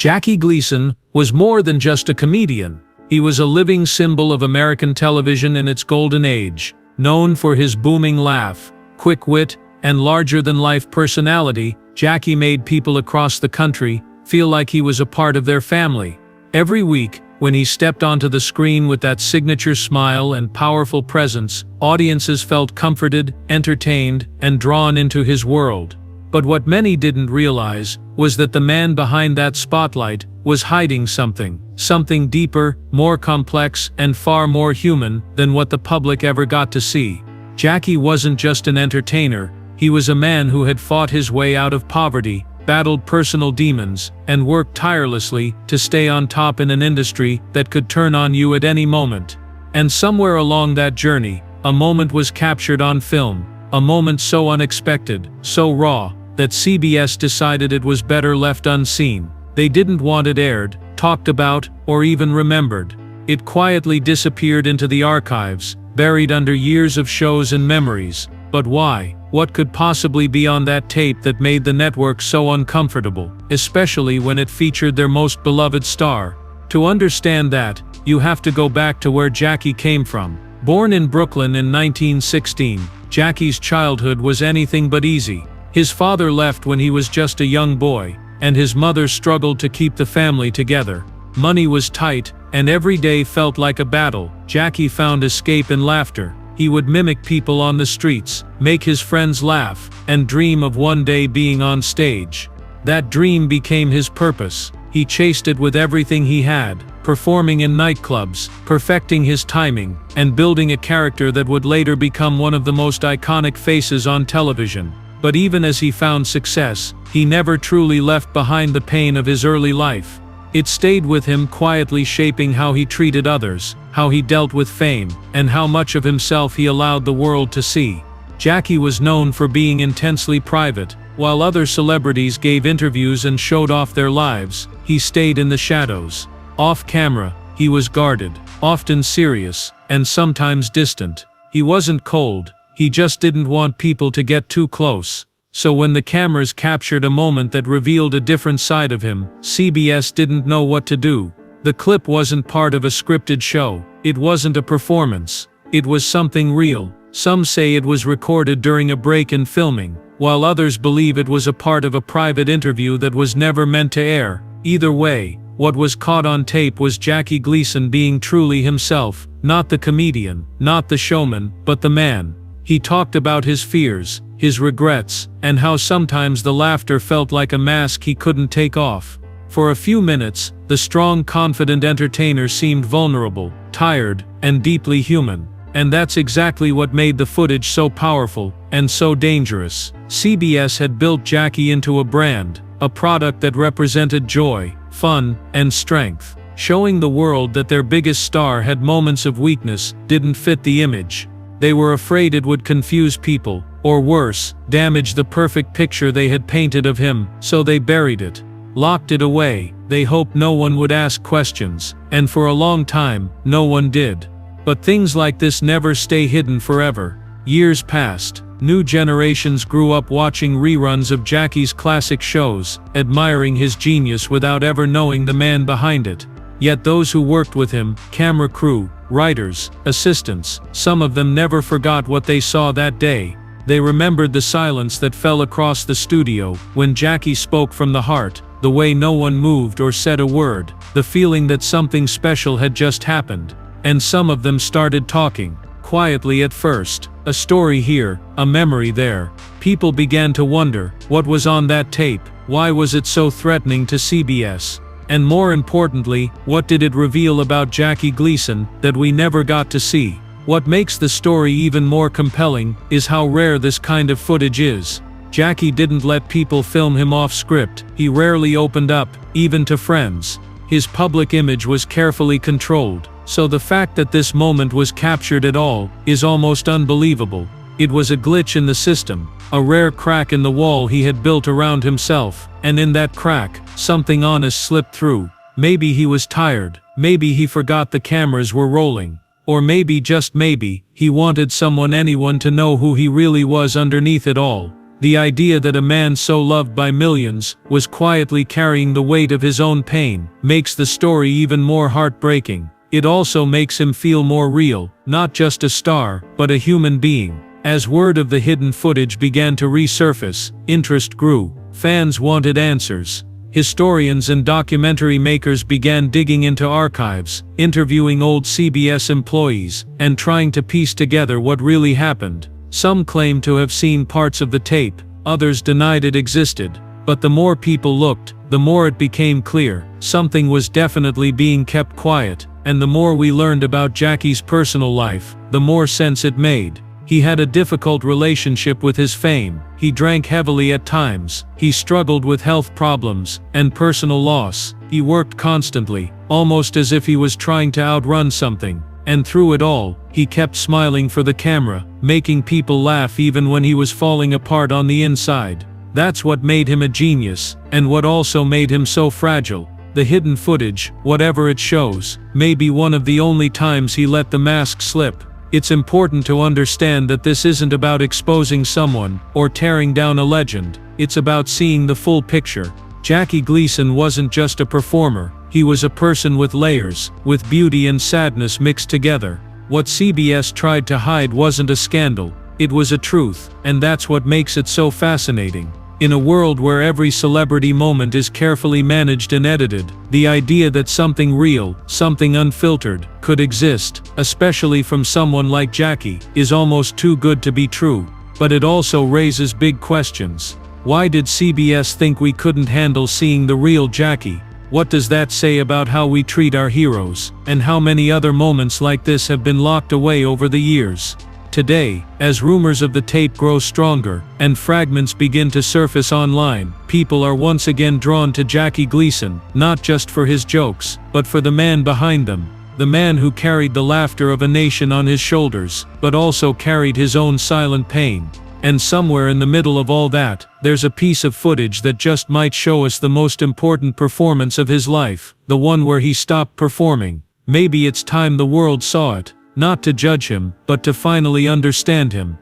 Jackie Gleason was more than just a comedian. He was a living symbol of American television in its golden age. Known for his booming laugh, quick wit, and larger-than-life personality, Jackie made people across the country feel like he was a part of their family. Every week, when he stepped onto the screen with that signature smile and powerful presence, audiences felt comforted, entertained, and drawn into his world. But what many didn't realize was that the man behind that spotlight was hiding something deeper, more complex, and far more human than what the public ever got to see. Jackie wasn't just an entertainer, he was a man who had fought his way out of poverty, battled personal demons, and worked tirelessly to stay on top in an industry that could turn on you at any moment. And somewhere along that journey, a moment was captured on film, a moment so unexpected, so raw, that CBS decided it was better left unseen. They didn't want it aired, talked about, or even remembered. It quietly disappeared into the archives, buried under years of shows and memories. But why? What could possibly be on that tape that made the network so uncomfortable, especially when it featured their most beloved star? To understand that, you have to go back to where Jackie came from. Born in Brooklyn in 1916, Jackie's childhood was anything but easy. His father left when he was just a young boy, and his mother struggled to keep the family together. Money was tight, and every day felt like a battle. Jackie found escape in laughter. He would mimic people on the streets, make his friends laugh, and dream of one day being on stage. That dream became his purpose. He chased it with everything he had, performing in nightclubs, perfecting his timing, and building a character that would later become one of the most iconic faces on television. But even as he found success, he never truly left behind the pain of his early life. It stayed with him, quietly shaping how he treated others, how he dealt with fame, and how much of himself he allowed the world to see. Jackie was known for being intensely private. While other celebrities gave interviews and showed off their lives, he stayed in the shadows. Off camera, he was guarded, often serious, and sometimes distant. He wasn't cold, he just didn't want people to get too close. So when the cameras captured a moment that revealed a different side of him, CBS didn't know what to do. The clip wasn't part of a scripted show. It wasn't a performance. It was something real. Some say it was recorded during a break in filming, while others believe it was a part of a private interview that was never meant to air. Either way, what was caught on tape was Jackie Gleason being truly himself, not the comedian, not the showman, but the man. He talked about his fears, his regrets, and how sometimes the laughter felt like a mask he couldn't take off. For a few minutes, the strong, confident entertainer seemed vulnerable, tired, and deeply human. And that's exactly what made the footage so powerful, and so dangerous. CBS had built Jackie into a brand, a product that represented joy, fun, and strength. Showing the world that their biggest star had moments of weakness didn't fit the image. They were afraid it would confuse people, or worse, damage the perfect picture they had painted of him, so they buried it, locked it away. They hoped no one would ask questions, and for a long time, no one did. But things like this never stay hidden forever. Years passed. New generations grew up watching reruns of Jackie's classic shows, admiring his genius without ever knowing the man behind it. Yet those who worked with him, camera crew, writers, assistants, some of them never forgot what they saw that day. They remembered the silence that fell across the studio when Jackie spoke from the heart, the way no one moved or said a word, the feeling that something special had just happened. And some of them started talking, quietly at first, a story here, a memory there. People began to wonder, what was on that tape? Why was it so threatening to CBS? And more importantly, what did it reveal about Jackie Gleason that we never got to see? What makes the story even more compelling is how rare this kind of footage is. Jackie didn't let people film him off script. He rarely opened up, even to friends. His public image was carefully controlled. So the fact that this moment was captured at all is almost unbelievable. It was a glitch in the system, a rare crack in the wall he had built around himself, and in that crack, something honest slipped through. Maybe he was tired, maybe he forgot the cameras were rolling, or maybe, just maybe, he wanted anyone to know who he really was underneath it all. The idea that a man so loved by millions was quietly carrying the weight of his own pain makes the story even more heartbreaking. It also makes him feel more real, not just a star, but a human being. As word of the hidden footage began to resurface, interest grew. Fans wanted answers. Historians and documentary makers began digging into archives, interviewing old CBS employees, and trying to piece together what really happened. Some claimed to have seen parts of the tape, others denied it existed. But the more people looked, the more it became clear something was definitely being kept quiet, and the more we learned about Jackie's personal life, the more sense it made. He had a difficult relationship with his fame, he drank heavily at times, he struggled with health problems and personal loss, he worked constantly, almost as if he was trying to outrun something. And through it all, he kept smiling for the camera, making people laugh even when he was falling apart on the inside. That's what made him a genius, and what also made him so fragile. The hidden footage, whatever it shows, may be one of the only times he let the mask slip. It's important to understand that this isn't about exposing someone, or tearing down a legend. It's about seeing the full picture. Jackie Gleason wasn't just a performer, he was a person with layers, with beauty and sadness mixed together. What CBS tried to hide wasn't a scandal, it was a truth, and that's what makes it so fascinating. In a world where every celebrity moment is carefully managed and edited, the idea that something real, something unfiltered, could exist, especially from someone like Jackie, is almost too good to be true. But it also raises big questions. Why did CBS think we couldn't handle seeing the real Jackie? What does that say about how we treat our heroes, and how many other moments like this have been locked away over the years? Today, as rumors of the tape grow stronger, and fragments begin to surface online, people are once again drawn to Jackie Gleason, not just for his jokes, but for the man behind them. The man who carried the laughter of a nation on his shoulders, but also carried his own silent pain. And somewhere in the middle of all that, there's a piece of footage that just might show us the most important performance of his life, the one where he stopped performing. Maybe it's time the world saw it. Not to judge him, but to finally understand him.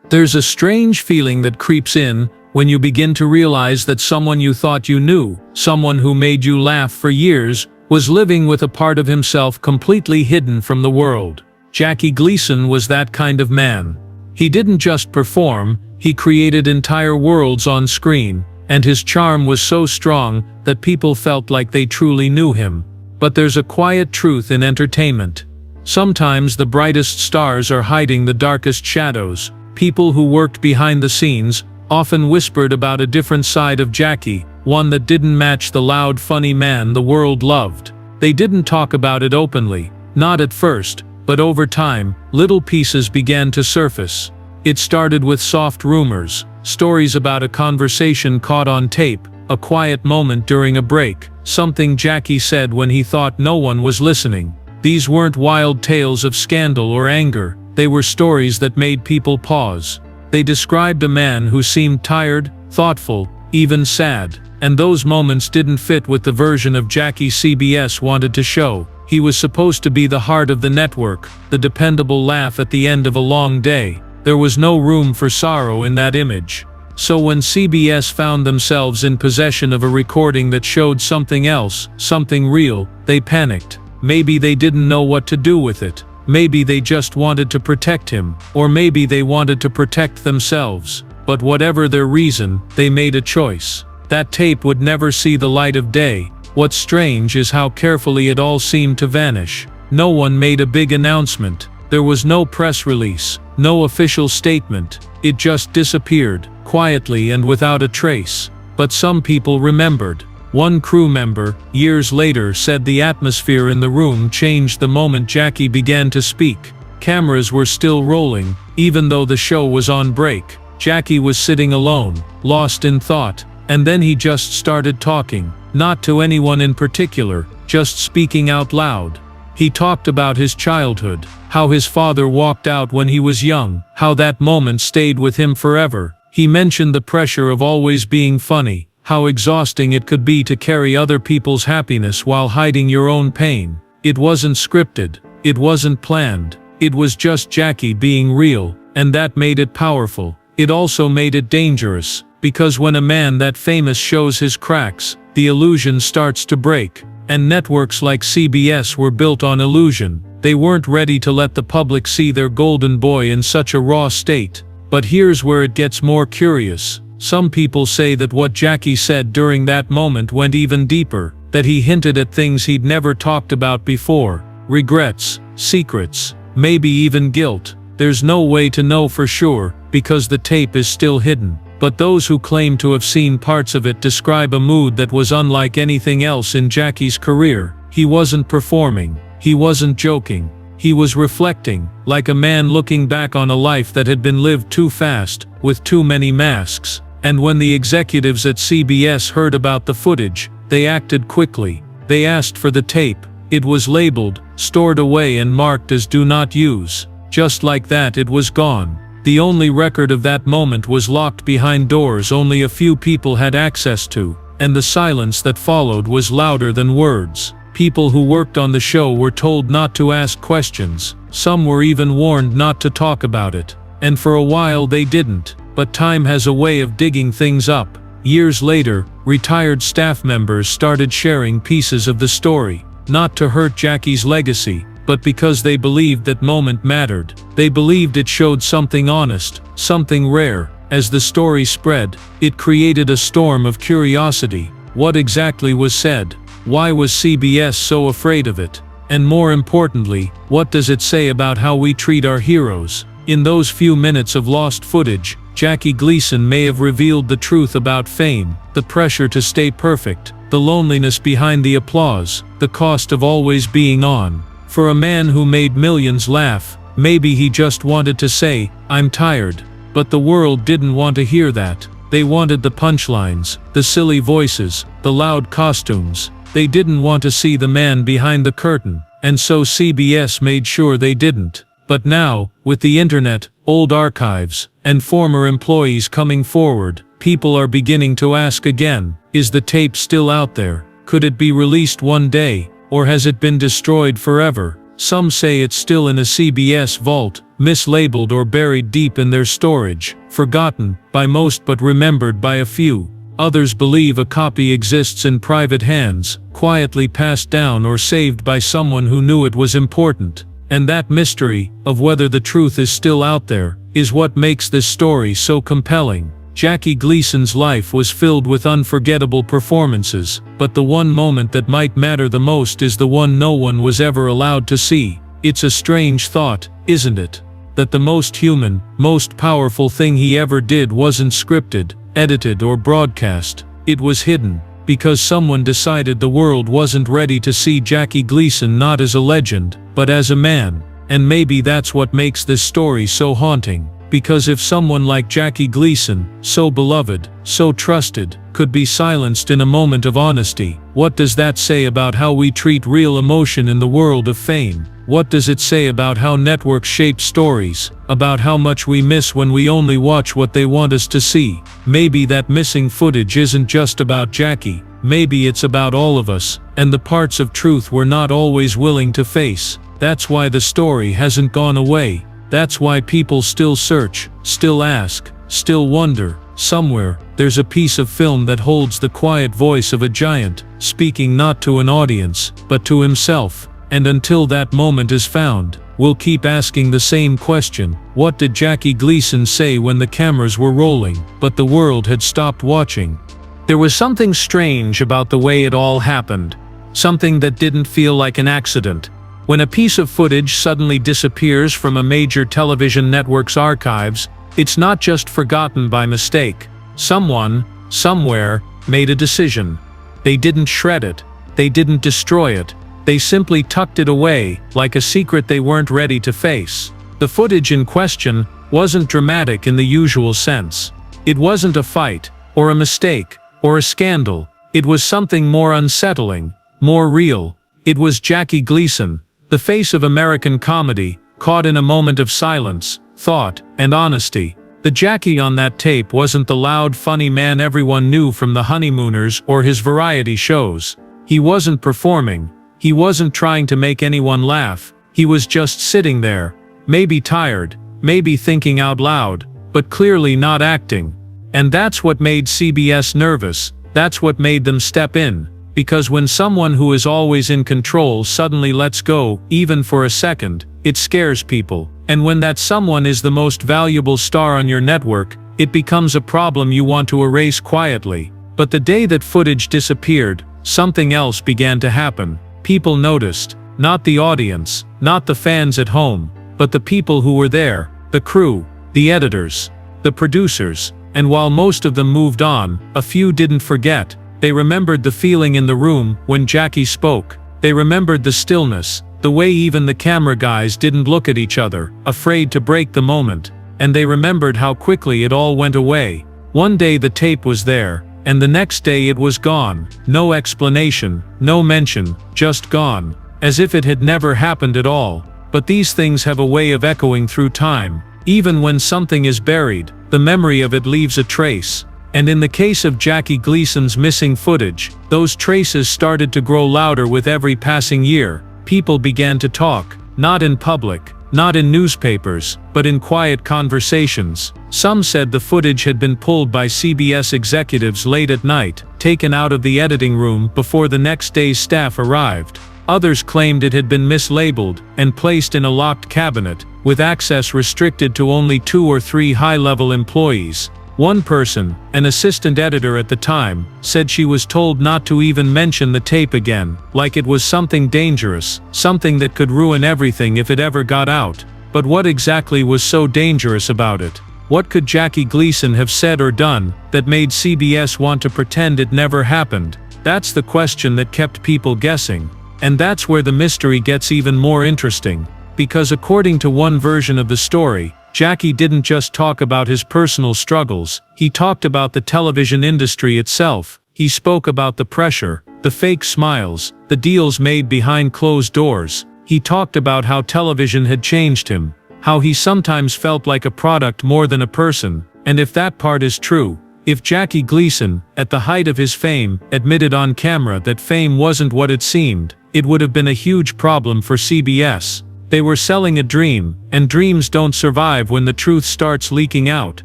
There's a strange feeling that creeps in when you begin to realize that someone you thought you knew, someone who made you laugh for years, was living with a part of himself completely hidden from the world. Jackie Gleason was that kind of man. He didn't just perform, he created entire worlds on screen, and his charm was so strong that people felt like they truly knew him. But there's a quiet truth in entertainment. Sometimes the brightest stars are hiding the darkest shadows. People who worked behind the scenes often whispered about a different side of Jackie, one that didn't match the loud, funny man the world loved. They didn't talk about it openly, not at first, but over time, little pieces began to surface. It started with soft rumors, stories about a conversation caught on tape, a quiet moment during a break, something Jackie said when he thought no one was listening. These weren't wild tales of scandal or anger, they were stories that made people pause. They described a man who seemed tired, thoughtful, even sad, and those moments didn't fit with the version of Jackie CBS wanted to show. He was supposed to be the heart of the network, the dependable laugh at the end of a long day. There was no room for sorrow in that image. So when CBS found themselves in possession of a recording that showed something else, something real, they panicked. Maybe they didn't know what to do with it. Maybe they just wanted to protect him, or maybe they wanted to protect themselves. But whatever their reason, they made a choice. That tape would never see the light of day. What's strange is how carefully it all seemed to vanish. No one made a big announcement. There was no press release, no official statement. It just disappeared, quietly and without a trace. But some people remembered. One crew member, years later, said the atmosphere in the room changed the moment Jackie began to speak. Cameras were still rolling, even though the show was on break. Jackie was sitting alone, lost in thought, and then he just started talking, not to anyone in particular, just speaking out loud. He talked about his childhood, how his father walked out when he was young, how that moment stayed with him forever. He mentioned the pressure of always being funny, how exhausting it could be to carry other people's happiness while hiding your own pain. It wasn't scripted, it wasn't planned, it was just Jackie being real, and that made it powerful. it also made it dangerous, because when a man that famous shows his cracks, the illusion starts to break. And networks like CBS were built on illusion. They weren't ready to let the public see their golden boy in such a raw state. But here's where it gets more curious. Some people say that what Jackie said during that moment went even deeper, that he hinted at things he'd never talked about before. Regrets, secrets, maybe even guilt. There's no way to know for sure, because the tape is still hidden. But those who claim to have seen parts of it describe a mood that was unlike anything else in Jackie's career. He wasn't performing. He wasn't joking. He was reflecting, like a man looking back on a life that had been lived too fast, with too many masks. And when the executives at CBS heard about the footage, they acted quickly. They asked for the tape. It was labeled, stored away and marked as do not use. Just like that, it was gone. The only record of that moment was locked behind doors only a few people had access to, and the silence that followed was louder than words. People who worked on the show were told not to ask questions. Some were even warned not to talk about it. And for a while they didn't. But time has a way of digging things up. Years later, retired staff members started sharing pieces of the story, not to hurt Jackie's legacy, but because they believed that moment mattered. They believed it showed something honest, something rare. As the story spread, it created a storm of curiosity. What exactly was said? Why was CBS so afraid of it? And more importantly, what does it say about how we treat our heroes? In those few minutes of lost footage, Jackie Gleason may have revealed the truth about fame, the pressure to stay perfect, the loneliness behind the applause, the cost of always being on. For a man who made millions laugh, maybe he just wanted to say, "I'm tired." But the world didn't want to hear that. They wanted the punchlines, the silly voices, the loud costumes. They didn't want to see the man behind the curtain, and so CBS made sure they didn't. But now, with the internet, old archives, and former employees coming forward, people are beginning to ask again, is the tape still out there? Could it be released one day? Or has it been destroyed forever? Some say it's still in a CBS vault, mislabeled or buried deep in their storage, forgotten by most but remembered by a few. Others believe a copy exists in private hands, quietly passed down or saved by someone who knew it was important. And that mystery, of whether the truth is still out there, is what makes this story so compelling. Jackie Gleason's life was filled with unforgettable performances, but the one moment that might matter the most is the one no one was ever allowed to see. It's a strange thought, isn't it? That the most human, most powerful thing he ever did wasn't scripted, edited or broadcast. It was hidden, because someone decided the world wasn't ready to see Jackie Gleason not as a legend, but as a man. And maybe that's what makes this story so haunting. Because if someone like Jackie Gleason, so beloved, so trusted, could be silenced in a moment of honesty, what does that say about how we treat real emotion in the world of fame? What does it say about how networks shape stories, about how much we miss when we only watch what they want us to see? Maybe that missing footage isn't just about Jackie, maybe it's about all of us, and the parts of truth we're not always willing to face. That's why the story hasn't gone away. That's why people still search, still ask, still wonder. Somewhere, there's a piece of film that holds the quiet voice of a giant, speaking not to an audience, but to himself. And until that moment is found, we'll keep asking the same question. What did Jackie Gleason say when the cameras were rolling, but the world had stopped watching? There was something strange about the way it all happened. Something that didn't feel like an accident. When a piece of footage suddenly disappears from a major television network's archives, it's not just forgotten by mistake. Someone, somewhere, made a decision. They didn't shred it. They didn't destroy it. They simply tucked it away, like a secret they weren't ready to face. The footage in question wasn't dramatic in the usual sense. It wasn't a fight, or a mistake, or a scandal. It was something more unsettling, more real. It was Jackie Gleason, the face of American comedy, caught in a moment of silence, thought, and honesty. The Jackie on that tape wasn't the loud, funny man everyone knew from the Honeymooners or his variety shows. He wasn't performing. He wasn't trying to make anyone laugh. He was just sitting there, maybe tired, maybe thinking out loud, but clearly not acting. And that's what made CBS nervous, that's what made them step in. Because when someone who is always in control suddenly lets go, even for a second, it scares people. And when that someone is the most valuable star on your network, it becomes a problem you want to erase quietly. But the day that footage disappeared, something else began to happen. People noticed. Not the audience, not the fans at home, but the people who were there, the crew, the editors, the producers. And while most of them moved on, a few didn't forget. They remembered the feeling in the room when Jackie spoke. They remembered the stillness, the way even the camera guys didn't look at each other, afraid to break the moment. And they remembered how quickly it all went away. One day the tape was there, and the next day it was gone. No explanation, no mention, just gone. As if it had never happened at all. But these things have a way of echoing through time. Even when something is buried, the memory of it leaves a trace. And in the case of Jackie Gleason's missing footage, those traces started to grow louder with every passing year. People began to talk, not in public, not in newspapers, but in quiet conversations. Some said the footage had been pulled by CBS executives late at night, taken out of the editing room before the next day's staff arrived. Others claimed it had been mislabeled and placed in a locked cabinet, with access restricted to only 2 or 3 high-level employees. One person, an assistant editor at the time, said she was told not to even mention the tape again, like it was something dangerous, something that could ruin everything if it ever got out. But what exactly was so dangerous about it? What could Jackie Gleason have said or done that made CBS want to pretend it never happened? That's the question that kept people guessing. And that's where the mystery gets even more interesting. Because according to one version of the story, Jackie didn't just talk about his personal struggles, he talked about the television industry itself. He spoke about the pressure, the fake smiles, the deals made behind closed doors. He talked about how television had changed him, how he sometimes felt like a product more than a person. And if that part is true, if Jackie Gleason, at the height of his fame, admitted on camera that fame wasn't what it seemed, it would have been a huge problem for CBS. They were selling a dream, and dreams don't survive when the truth starts leaking out.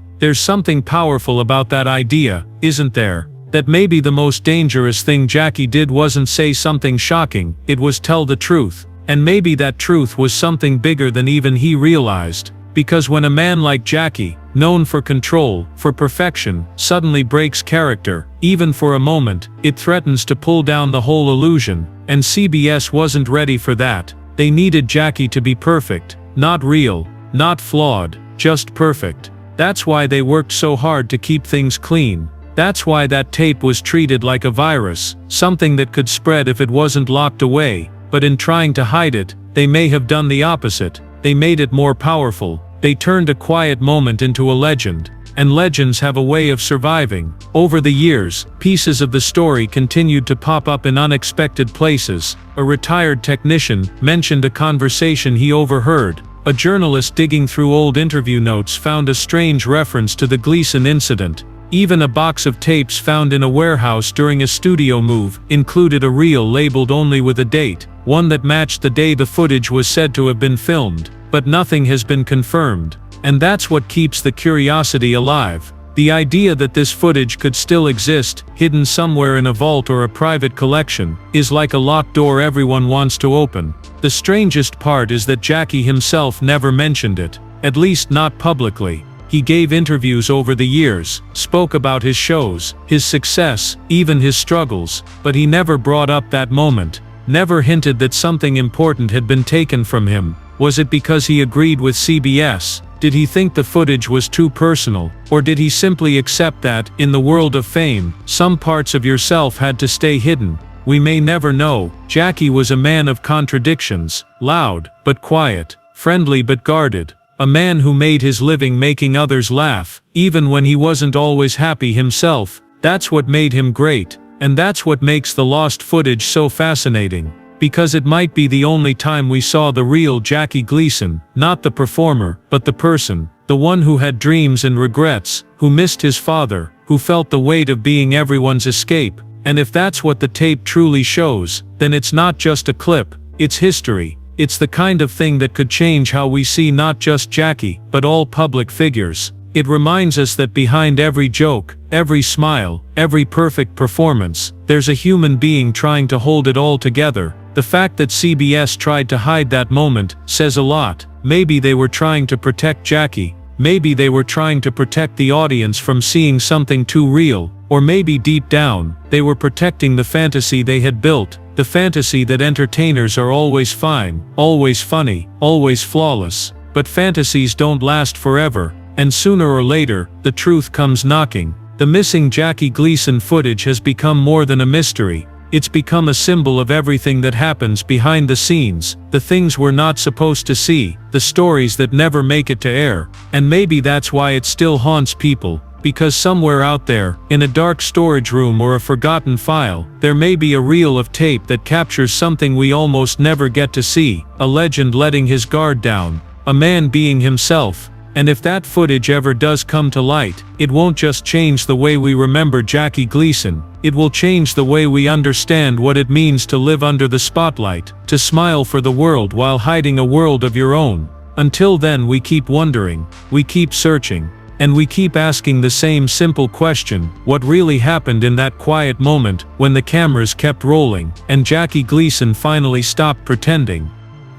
There's something powerful about that idea, isn't there? That maybe the most dangerous thing Jackie did wasn't say something shocking, it was tell the truth. And maybe that truth was something bigger than even he realized. Because when a man like Jackie, known for control, for perfection, suddenly breaks character, even for a moment, it threatens to pull down the whole illusion. And CBS wasn't ready for that. They needed Jackie to be perfect, not real, not flawed, just perfect. That's why they worked so hard to keep things clean. That's why that tape was treated like a virus, something that could spread if it wasn't locked away. But in trying to hide it, they may have done the opposite. They made it more powerful. They turned a quiet moment into a legend. And legends have a way of surviving. Over the years, pieces of the story continued to pop up in unexpected places. A retired technician mentioned a conversation he overheard. A journalist digging through old interview notes found a strange reference to the Gleason incident. Even a box of tapes found in a warehouse during a studio move included a reel labeled only with a date, one that matched the day the footage was said to have been filmed. But nothing has been confirmed. And that's what keeps the curiosity alive. The idea that this footage could still exist, hidden somewhere in a vault or a private collection, is like a locked door everyone wants to open. The strangest part is that Jackie himself never mentioned it, at least not publicly. He gave interviews over the years, spoke about his shows, his success, even his struggles, but he never brought up that moment, never hinted that something important had been taken from him. Was it because he agreed with CBS? Did he think the footage was too personal? Or did he simply accept that, in the world of fame, some parts of yourself had to stay hidden? We may never know. Jackie was a man of contradictions, loud but quiet, friendly but guarded. A man who made his living making others laugh, even when he wasn't always happy himself. That's what made him great. And that's what makes the lost footage so fascinating. Because it might be the only time we saw the real Jackie Gleason, not the performer, but the person, the one who had dreams and regrets, who missed his father, who felt the weight of being everyone's escape. And if that's what the tape truly shows, then it's not just a clip, it's history. It's the kind of thing that could change how we see not just Jackie, but all public figures. It reminds us that behind every joke, every smile, every perfect performance, there's a human being trying to hold it all together. The fact that CBS tried to hide that moment says a lot. Maybe they were trying to protect Jackie. Maybe they were trying to protect the audience from seeing something too real. Or maybe deep down, they were protecting the fantasy they had built. The fantasy that entertainers are always fine, always funny, always flawless. But fantasies don't last forever. And sooner or later, the truth comes knocking. The missing Jackie Gleason footage has become more than a mystery. It's become a symbol of everything that happens behind the scenes, the things we're not supposed to see, the stories that never make it to air. And maybe that's why it still haunts people, because somewhere out there, in a dark storage room or a forgotten file, there may be a reel of tape that captures something we almost never get to see, a legend letting his guard down, a man being himself. And if that footage ever does come to light, it won't just change the way we remember Jackie Gleason, it will change the way we understand what it means to live under the spotlight, to smile for the world while hiding a world of your own. Until then, we keep wondering, we keep searching, and we keep asking the same simple question: what really happened in that quiet moment when the cameras kept rolling and Jackie Gleason finally stopped pretending?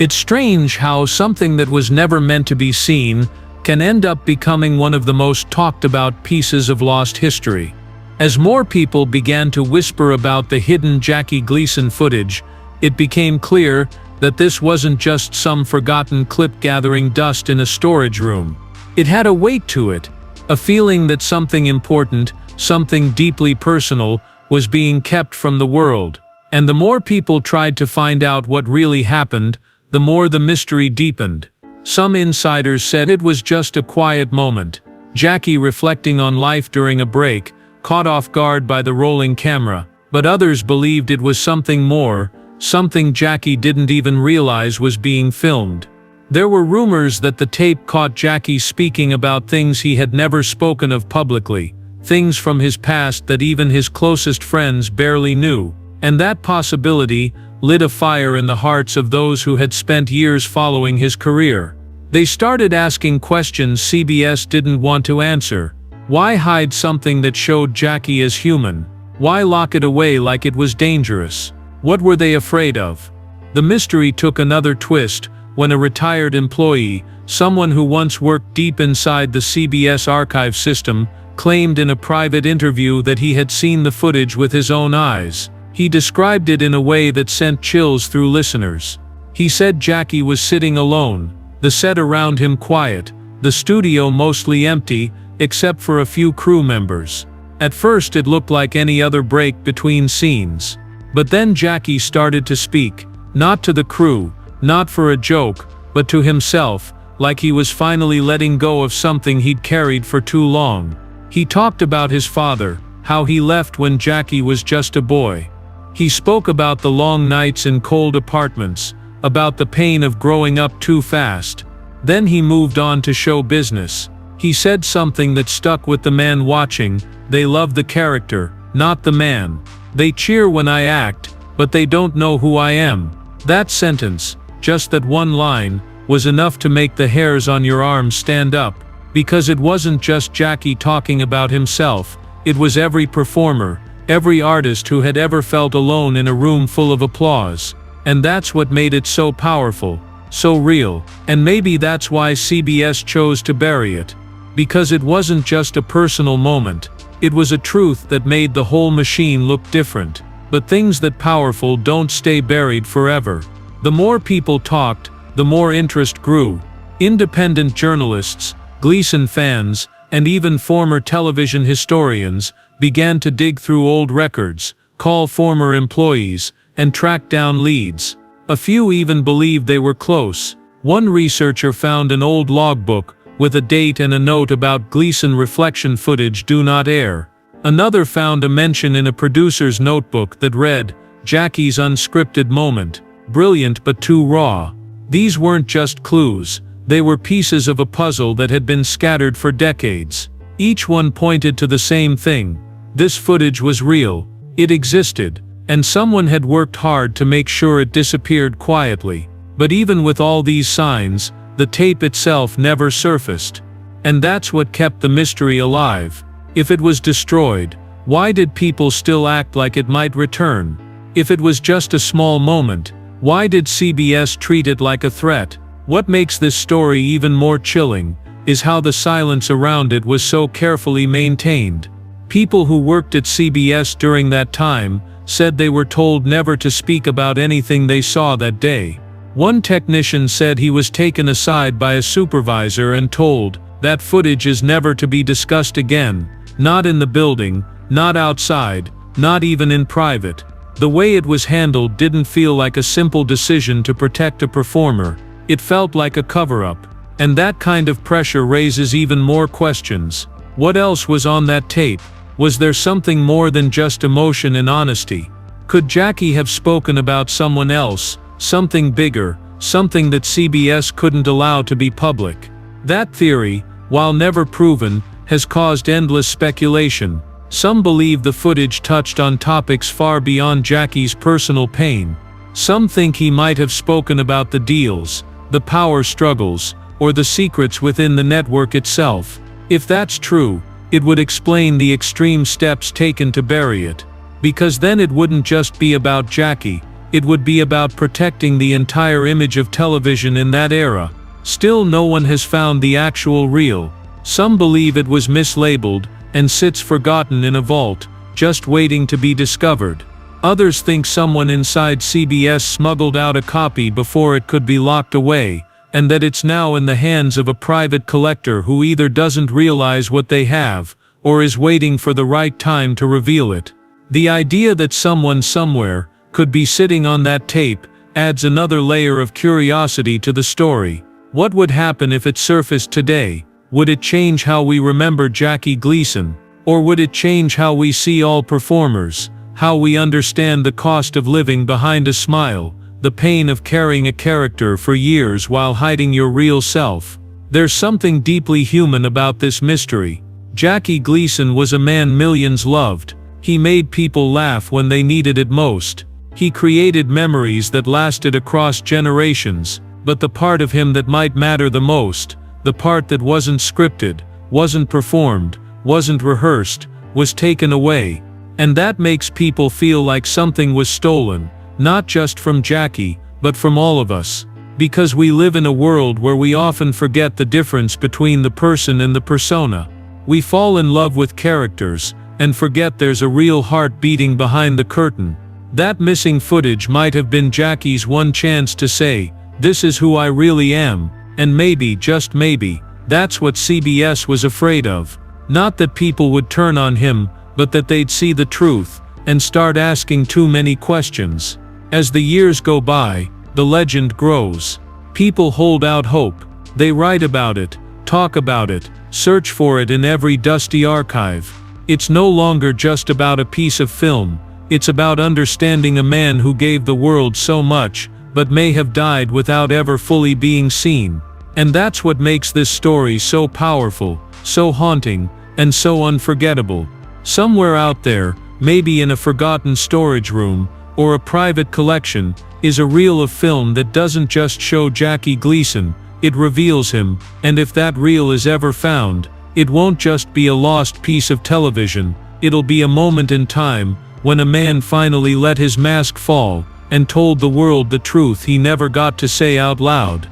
It's strange how something that was never meant to be seen can end up becoming one of the most talked about pieces of lost history. As more people began to whisper about the hidden Jackie Gleason footage, it became clear that this wasn't just some forgotten clip gathering dust in a storage room. It had a weight to it, a feeling that something important, something deeply personal, was being kept from the world. And the more people tried to find out what really happened, the more the mystery deepened. Some insiders said it was just a quiet moment, Jackie reflecting on life during a break, caught off guard by the rolling camera. But others believed it was something more, something Jackie didn't even realize was being filmed. There were rumors that the tape caught Jackie speaking about things he had never spoken of publicly, things from his past that even his closest friends barely knew. And that possibility lit a fire in the hearts of those who had spent years following his career. They started asking questions CBS didn't want to answer. Why hide something that showed Jackie as human? Why lock it away like it was dangerous? What were they afraid of? The mystery took another twist when a retired employee, someone who once worked deep inside the CBS archive system, claimed in a private interview that he had seen the footage with his own eyes. He described it in a way that sent chills through listeners. He said Jackie was sitting alone, the set around him quiet, the studio mostly empty, except for a few crew members. At first it looked like any other break between scenes. But then Jackie started to speak, not to the crew, not for a joke, but to himself, like he was finally letting go of something he'd carried for too long. He talked about his father, how he left when Jackie was just a boy. He spoke about the long nights in cold apartments, about the pain of growing up too fast. Then he moved on to show business. He said something that stuck with the man watching: they love the character, not the man. They cheer when I act, but they don't know who I am. That sentence, just that one line, was enough to make the hairs on your arms stand up. Because it wasn't just Jackie talking about himself, it was every performer, every artist who had ever felt alone in a room full of applause. And that's what made it so powerful, so real. And maybe that's why CBS chose to bury it. Because it wasn't just a personal moment, it was a truth that made the whole machine look different. But things that powerful don't stay buried forever. The more people talked, the more interest grew. Independent journalists, Gleason fans, and even former television historians began to dig through old records, call former employees, and track down leads. A few even believed they were close. One researcher found an old logbook with a date and a note about Gleason reflection footage do not air. Another found a mention in a producer's notebook that read, "Jackie's unscripted moment. Brilliant but too raw." These weren't just clues, they were pieces of a puzzle that had been scattered for decades. Each one pointed to the same thing: this footage was real, it existed, and someone had worked hard to make sure it disappeared quietly. But even with all these signs, the tape itself never surfaced. And that's what kept the mystery alive. If it was destroyed, why did people still act like it might return? If it was just a small moment, why did CBS treat it like a threat? What makes this story even more chilling is how the silence around it was so carefully maintained. People who worked at CBS during that time said they were told never to speak about anything they saw that day. One technician said he was taken aside by a supervisor and told, "That footage is never to be discussed again, not in the building, not outside, not even in private." The way it was handled didn't feel like a simple decision to protect a performer. It felt like a cover-up. And that kind of pressure raises even more questions. What else was on that tape? Was there something more than just emotion and honesty? Could Jackie have spoken about someone else, something bigger, something that CBS couldn't allow to be public? That theory, while never proven, has caused endless speculation. Some believe the footage touched on topics far beyond Jackie's personal pain. Some think he might have spoken about the deals, the power struggles, or the secrets within the network itself. If that's true, it would explain the extreme steps taken to bury it. Because then it wouldn't just be about Jackie, it would be about protecting the entire image of television in that era. Still, no one has found the actual reel. Some believe it was mislabeled and sits forgotten in a vault, just waiting to be discovered. Others think someone inside CBS smuggled out a copy before it could be locked away, and that it's now in the hands of a private collector who either doesn't realize what they have, or is waiting for the right time to reveal it. The idea that someone somewhere could be sitting on that tape adds another layer of curiosity to the story. What would happen if it surfaced today? Would it change how we remember Jackie Gleason? Or would it change how we see all performers? How we understand the cost of living behind a smile? The pain of carrying a character for years while hiding your real self? There's something deeply human about this mystery. Jackie Gleason was a man millions loved. He made people laugh when they needed it most. He created memories that lasted across generations, but the part of him that might matter the most, the part that wasn't scripted, wasn't performed, wasn't rehearsed, was taken away. And that makes people feel like something was stolen. Not just from Jackie, but from all of us. Because we live in a world where we often forget the difference between the person and the persona. We fall in love with characters, and forget there's a real heart beating behind the curtain. That missing footage might have been Jackie's one chance to say, "This is who I really am," and maybe, just maybe, that's what CBS was afraid of. Not that people would turn on him, but that they'd see the truth, and start asking too many questions. As the years go by, the legend grows. People hold out hope. They write about it, talk about it, search for it in every dusty archive. It's no longer just about a piece of film. It's about understanding a man who gave the world so much, but may have died without ever fully being seen. And that's what makes this story so powerful, so haunting, and so unforgettable. Somewhere out there, maybe in a forgotten storage room, or a private collection, is a reel of film that doesn't just show Jackie Gleason, it reveals him, and if that reel is ever found, it won't just be a lost piece of television, it'll be a moment in time, when a man finally let his mask fall, and told the world the truth he never got to say out loud.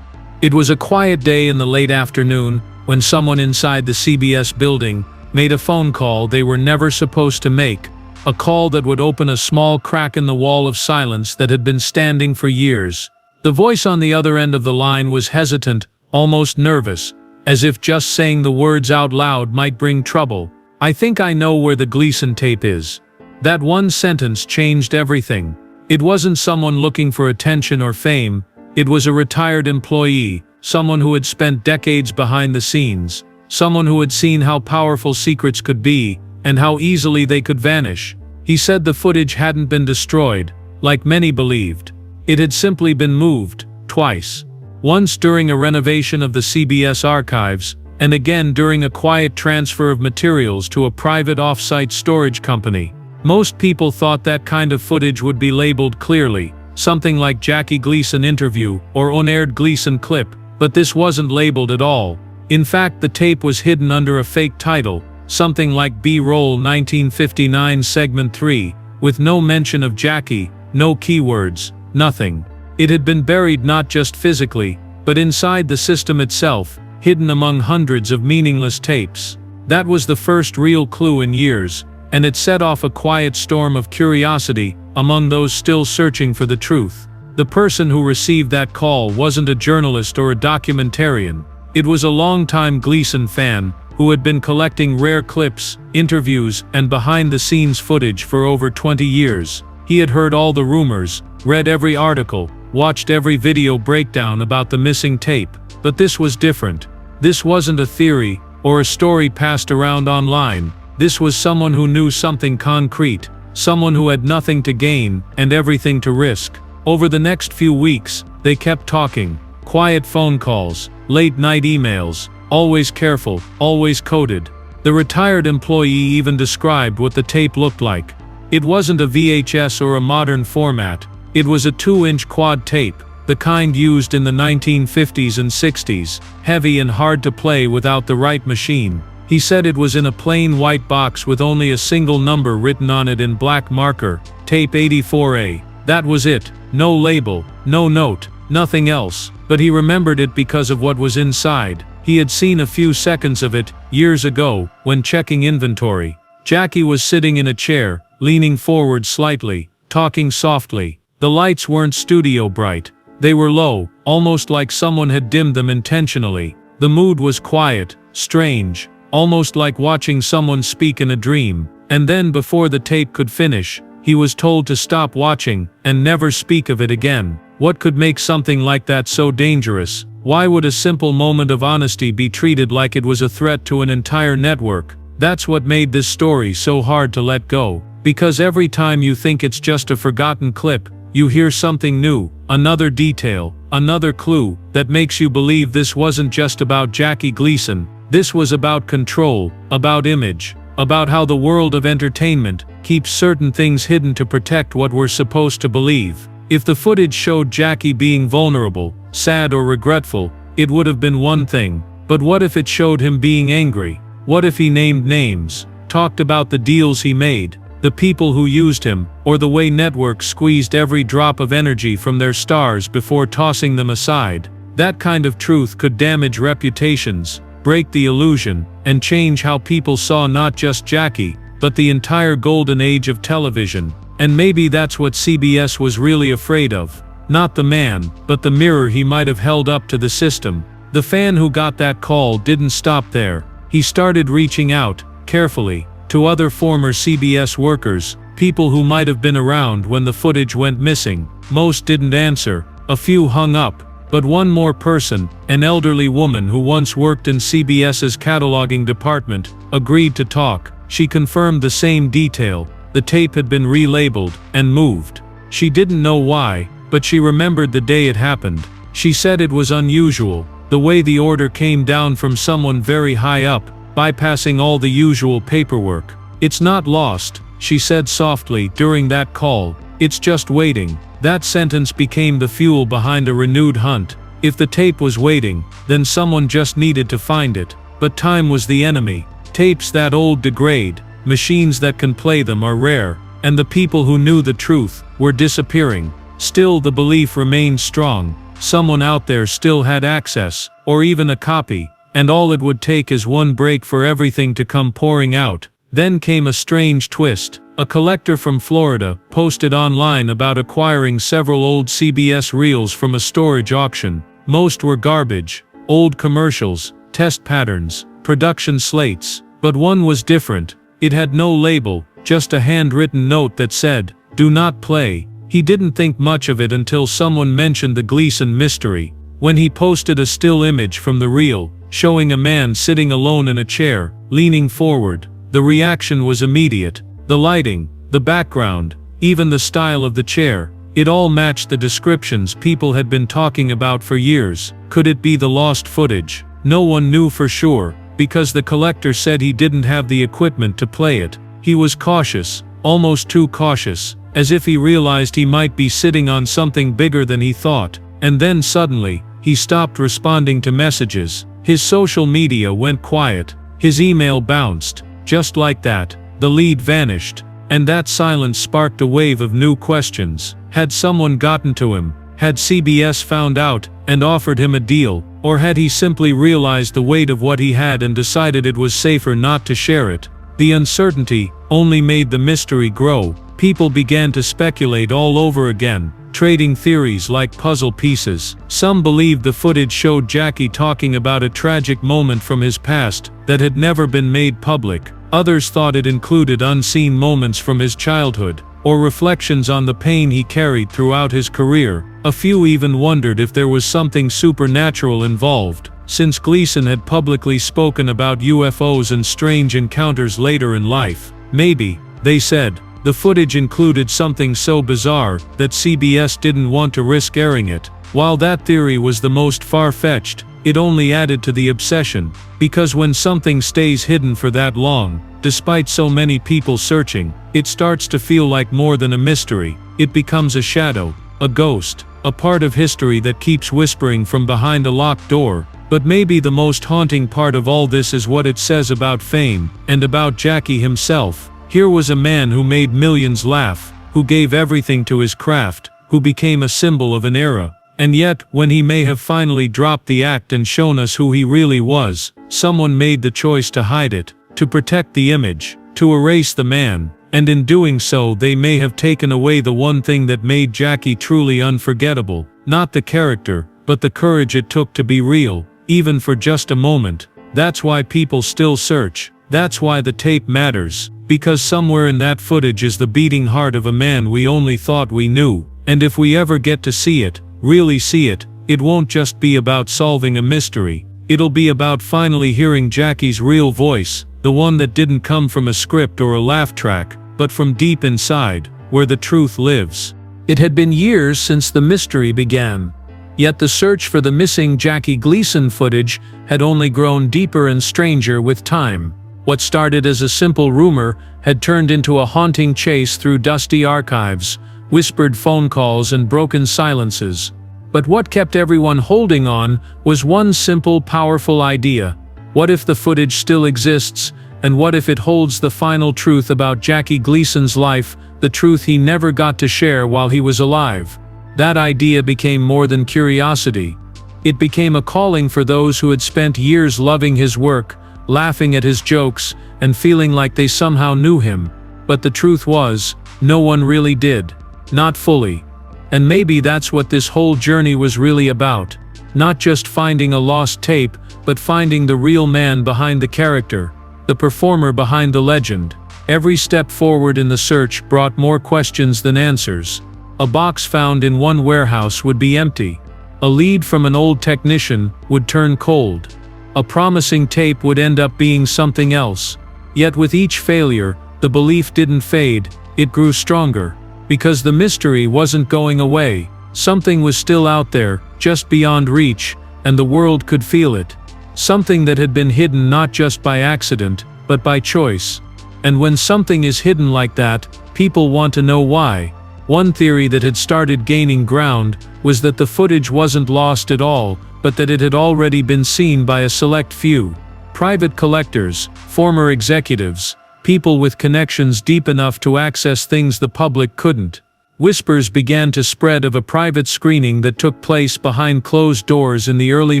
It was a quiet day in the late afternoon, when someone inside the CBS building made a phone call they were never supposed to make. A call that would open a small crack in the wall of silence that had been standing for years. The voice on the other end of the line was hesitant, almost nervous, as if just saying the words out loud might bring trouble. "I think I know where the Gleason tape is." That one sentence changed everything. It wasn't someone looking for attention or fame, it was a retired employee, someone who had spent decades behind the scenes, someone who had seen how powerful secrets could be, and how easily they could vanish. He said the footage hadn't been destroyed, like many believed. It had simply been moved, twice. Once during a renovation of the CBS archives, and again during a quiet transfer of materials to a private off-site storage company. Most people thought that kind of footage would be labeled clearly, something like Jackie Gleason interview or unaired Gleason clip, but this wasn't labeled at all. In fact, the tape was hidden under a fake title, something like B-roll 1959 segment 3, with no mention of Jackie, no keywords, nothing. It had been buried not just physically, but inside the system itself, hidden among hundreds of meaningless tapes. That was the first real clue in years, and it set off a quiet storm of curiosity among those still searching for the truth. The person who received that call wasn't a journalist or a documentarian. It was a longtime Gleason fan who had been collecting rare clips, interviews, and behind-the-scenes footage for over 20 years. He had heard all the rumors, read every article, watched every video breakdown about the missing tape. But this was different. This wasn't a theory or a story passed around online. This was someone who knew something concrete, someone who had nothing to gain and everything to risk. Over the next few weeks, they kept talking. Quiet phone calls, late-night emails, always careful, always coded. The retired employee even described what the tape looked like. It wasn't a VHS or a modern format. It was a 2-inch quad tape, the kind used in the 1950s and 60s, heavy and hard to play without the right machine. He said it was in a plain white box with only a single number written on it in black marker, tape 84A. That was it. No label, no note, nothing else. But he remembered it because of what was inside. He had seen a few seconds of it, years ago, when checking inventory. Jackie was sitting in a chair, leaning forward slightly, talking softly. The lights weren't studio bright. They were low, almost like someone had dimmed them intentionally. The mood was quiet, strange, almost like watching someone speak in a dream. And then before the tape could finish, he was told to stop watching and never speak of it again. What could make something like that so dangerous? Why would a simple moment of honesty be treated like it was a threat to an entire network? That's what made this story so hard to let go. Because every time you think it's just a forgotten clip, you hear something new, another detail, another clue, that makes you believe this wasn't just about Jackie Gleason. This was about control, about image, about how the world of entertainment keeps certain things hidden to protect what we're supposed to believe. If the footage showed Jackie being vulnerable, sad or regretful, it would have been one thing. But what if it showed him being angry? What if he named names, talked about the deals he made, the people who used him, or the way networks squeezed every drop of energy from their stars before tossing them aside? That kind of truth could damage reputations, break the illusion, and change how people saw not just Jackie, but the entire golden age of television. And maybe that's what CBS was really afraid of. Not the man, but the mirror he might have held up to the system. The fan who got that call didn't stop there. He started reaching out, carefully, to other former CBS workers, people who might have been around when the footage went missing. Most didn't answer, a few hung up, but one more person, an elderly woman who once worked in CBS's cataloging department, agreed to talk. She confirmed the same detail. The tape had been relabeled and moved. She didn't know why, but she remembered the day it happened. She said it was unusual, the way the order came down from someone very high up, bypassing all the usual paperwork. "It's not lost," she said softly during that call. "It's just waiting." That sentence became the fuel behind a renewed hunt. If the tape was waiting, then someone just needed to find it. But time was the enemy. Tapes that old degrade, machines that can play them are rare, and the people who knew the truth were disappearing. Still, the belief remained strong. Someone out there still had access, or even a copy, and all it would take is one break for everything to come pouring out. Then came a strange twist. A collector from Florida posted online about acquiring several old CBS reels from a storage auction. Most were garbage, old commercials, test patterns, production slates. But one was different. It had no label, just a handwritten note that said, "Do not play." He didn't think much of it until someone mentioned the Gleason mystery. When he posted a still image from the reel, showing a man sitting alone in a chair, leaning forward, the reaction was immediate. The lighting, the background, even the style of the chair, it all matched the descriptions people had been talking about for years. Could it be the lost footage? No one knew for sure, because the collector said he didn't have the equipment to play it. He was cautious, almost too cautious, as if he realized he might be sitting on something bigger than he thought. And then suddenly, he stopped responding to messages. His social media went quiet, his email bounced. Just like that, the lead vanished. And that silence sparked a wave of new questions. Had someone gotten to him? Had CBS found out and offered him a deal? Or had he simply realized the weight of what he had and decided it was safer not to share it? The uncertainty only made the mystery grow. People began to speculate all over again, trading theories like puzzle pieces. Some believed the footage showed Jackie talking about a tragic moment from his past that had never been made public. Others thought it included unseen moments from his childhood, or reflections on the pain he carried throughout his career. A few even wondered if there was something supernatural involved, since Gleason had publicly spoken about UFOs and strange encounters later in life. Maybe, they said, the footage included something so bizarre that CBS didn't want to risk airing it. While that theory was the most far-fetched, it only added to the obsession, because when something stays hidden for that long, despite so many people searching, it starts to feel like more than a mystery. It becomes a shadow, a ghost, a part of history that keeps whispering from behind a locked door. But maybe the most haunting part of all this is what it says about fame, and about Jackie himself. Here was a man who made millions laugh, who gave everything to his craft, who became a symbol of an era. And yet, when he may have finally dropped the act and shown us who he really was, someone made the choice to hide it, to protect the image, to erase the man, and in doing so they may have taken away the one thing that made Jackie truly unforgettable. Not the character, but the courage it took to be real, even for just a moment. That's why people still search. That's why the tape matters, because somewhere in that footage is the beating heart of a man we only thought we knew. And if we ever get to see it, really see it, it won't just be about solving a mystery. It'll be about finally hearing Jackie's real voice, the one that didn't come from a script or a laugh track, but from deep inside, where the truth lives. It had been years since the mystery began. Yet the search for the missing Jackie Gleason footage had only grown deeper and stranger with time. What started as a simple rumor had turned into a haunting chase through dusty archives, whispered phone calls and broken silences. But what kept everyone holding on was one simple, powerful idea. What if the footage still exists, and what if it holds the final truth about Jackie Gleason's life, the truth he never got to share while he was alive? That idea became more than curiosity. It became a calling for those who had spent years loving his work, laughing at his jokes, and feeling like they somehow knew him. But the truth was, no one really did. Not fully. And maybe that's what this whole journey was really about. Not just finding a lost tape, but finding the real man behind the character, the performer behind the legend. Every step forward in the search brought more questions than answers. A box found in one warehouse would be empty. A lead from an old technician would turn cold. A promising tape would end up being something else. Yet with each failure, the belief didn't fade, it grew stronger. Because the mystery wasn't going away. Something was still out there, just beyond reach, and the world could feel it. Something that had been hidden not just by accident, but by choice. And when something is hidden like that, people want to know why. One theory that had started gaining ground was that the footage wasn't lost at all, but that it had already been seen by a select few. Private collectors, former executives, people with connections deep enough to access things the public couldn't. Whispers began to spread of a private screening that took place behind closed doors in the early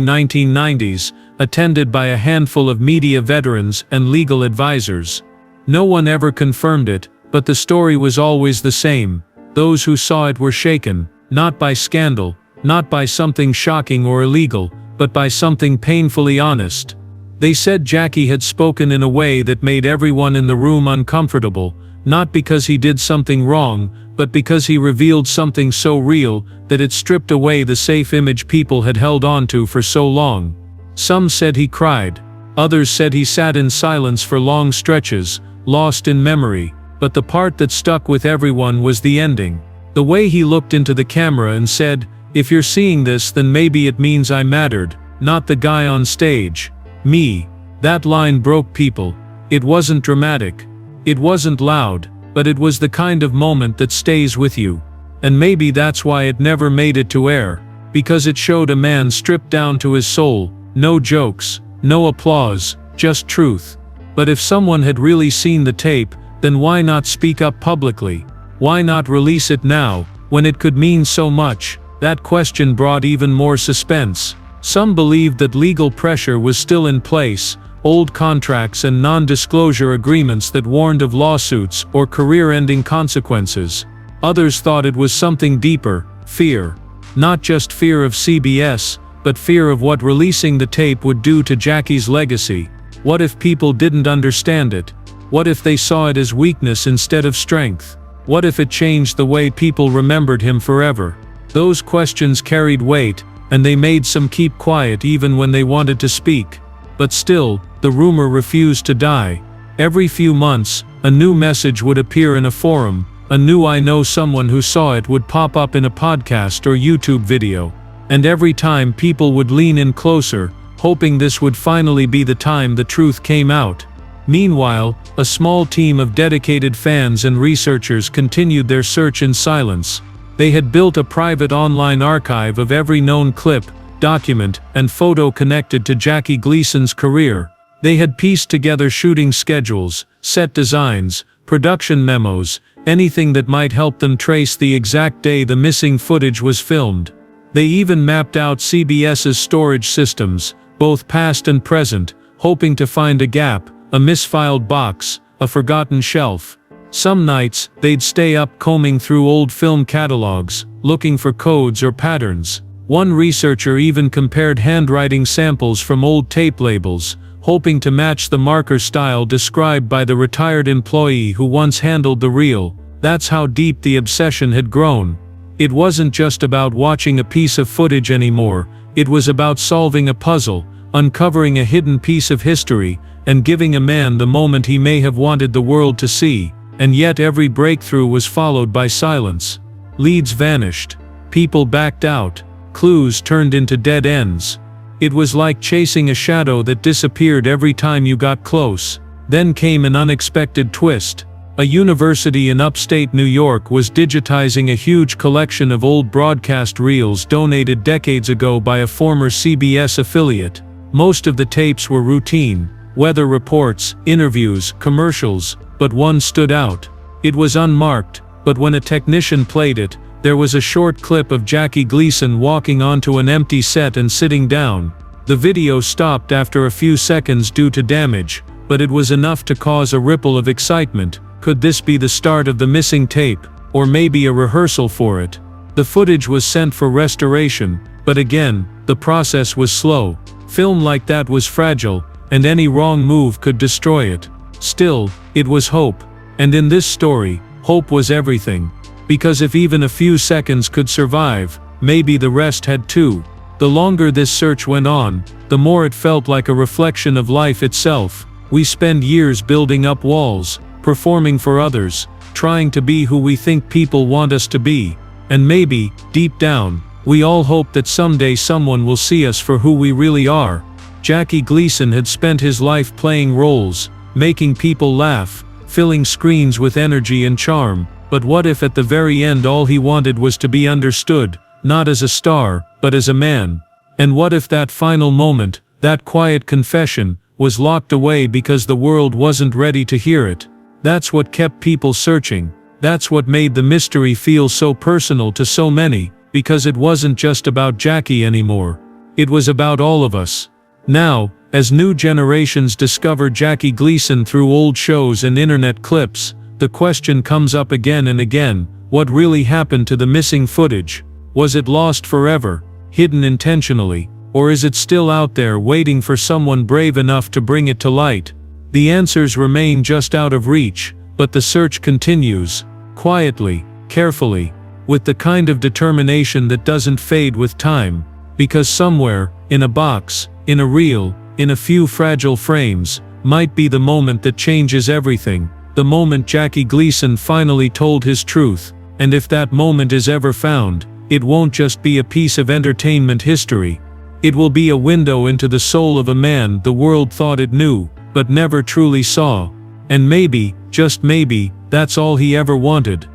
1990s, attended by a handful of media veterans and legal advisors. No one ever confirmed it, but the story was always the same. Those who saw it were shaken, not by scandal, not by something shocking or illegal, but by something painfully honest. They said Jackie had spoken in a way that made everyone in the room uncomfortable, not because he did something wrong, but because he revealed something so real that it stripped away the safe image people had held onto for so long. Some said he cried. Others said he sat in silence for long stretches, lost in memory. But the part that stuck with everyone was the ending. The way he looked into the camera and said, "If you're seeing this, then maybe it means I mattered, not the guy on stage. Me." That line broke people. It wasn't dramatic. It wasn't loud, but it was the kind of moment that stays with you. And maybe that's why it never made it to air. Because it showed a man stripped down to his soul, No jokes, no applause, just truth. But if someone had really seen the tape, then why not speak up publicly? Why not release it now, when it could mean so much? That question brought even more suspense. Some believed that legal pressure was still in place, old contracts and non-disclosure agreements that warned of lawsuits or career-ending consequences. Others thought it was something deeper, fear. Not just fear of CBS, but fear of what releasing the tape would do to Jackie's legacy. What if people didn't understand it? What if they saw it as weakness instead of strength? What if it changed the way people remembered him forever? Those questions carried weight, and they made some keep quiet even when they wanted to speak. But still, the rumor refused to die. Every few months, a new message would appear in a forum, a new "I know someone who saw it" would pop up in a podcast or YouTube video. And every time people would lean in closer, hoping this would finally be the time the truth came out. Meanwhile, a small team of dedicated fans and researchers continued their search in silence. They had built a private online archive of every known clip, document, and photo connected to Jackie Gleason's career. They had pieced together shooting schedules, set designs, production memos, anything that might help them trace the exact day the missing footage was filmed. They even mapped out CBS's storage systems, both past and present, hoping to find a gap, a misfiled box, a forgotten shelf. Some nights, they'd stay up combing through old film catalogs, looking for codes or patterns. One researcher even compared handwriting samples from old tape labels, hoping to match the marker style described by the retired employee who once handled the reel. That's how deep the obsession had grown. It wasn't just about watching a piece of footage anymore, it was about solving a puzzle, uncovering a hidden piece of history, and giving a man the moment he may have wanted the world to see. And yet every breakthrough was followed by silence. Leads vanished. People backed out. Clues turned into dead ends. It was like chasing a shadow that disappeared every time you got close. Then came an unexpected twist. A university in upstate New York was digitizing a huge collection of old broadcast reels donated decades ago by a former CBS affiliate. Most of the tapes were routine, weather reports, interviews, commercials, but one stood out. It was unmarked, but when a technician played it, there was a short clip of Jackie Gleason walking onto an empty set and sitting down. The video stopped after a few seconds due to damage, but it was enough to cause a ripple of excitement. Could this be the start of the missing tape, or maybe a rehearsal for it? The footage was sent for restoration, but again, the process was slow. Film like that was fragile, and any wrong move could destroy it. Still, it was hope. And in this story, hope was everything. Because if even a few seconds could survive, maybe the rest had too. The longer this search went on, the more it felt like a reflection of life itself. We spend years building up walls, performing for others, trying to be who we think people want us to be. And maybe, deep down, we all hope that someday someone will see us for who we really are. Jackie Gleason had spent his life playing roles, making people laugh, filling screens with energy and charm. But what if at the very end all he wanted was to be understood, not as a star, but as a man? And what if that final moment, that quiet confession, was locked away because the world wasn't ready to hear it? That's what kept people searching. That's what made the mystery feel so personal to so many, because it wasn't just about Jackie anymore. It was about all of us. Now, as new generations discover Jackie Gleason through old shows and internet clips, the question comes up again and again: what really happened to the missing footage? Was it lost forever, hidden intentionally, or is it still out there waiting for someone brave enough to bring it to light? The answers remain just out of reach, but the search continues, quietly, carefully, with the kind of determination that doesn't fade with time. Because somewhere, in a box, in a reel, in a few fragile frames, might be the moment that changes everything. The moment Jackie Gleason finally told his truth. And if that moment is ever found, it won't just be a piece of entertainment history. It will be a window into the soul of a man the world thought it knew, but never truly saw. And maybe, just maybe, that's all he ever wanted.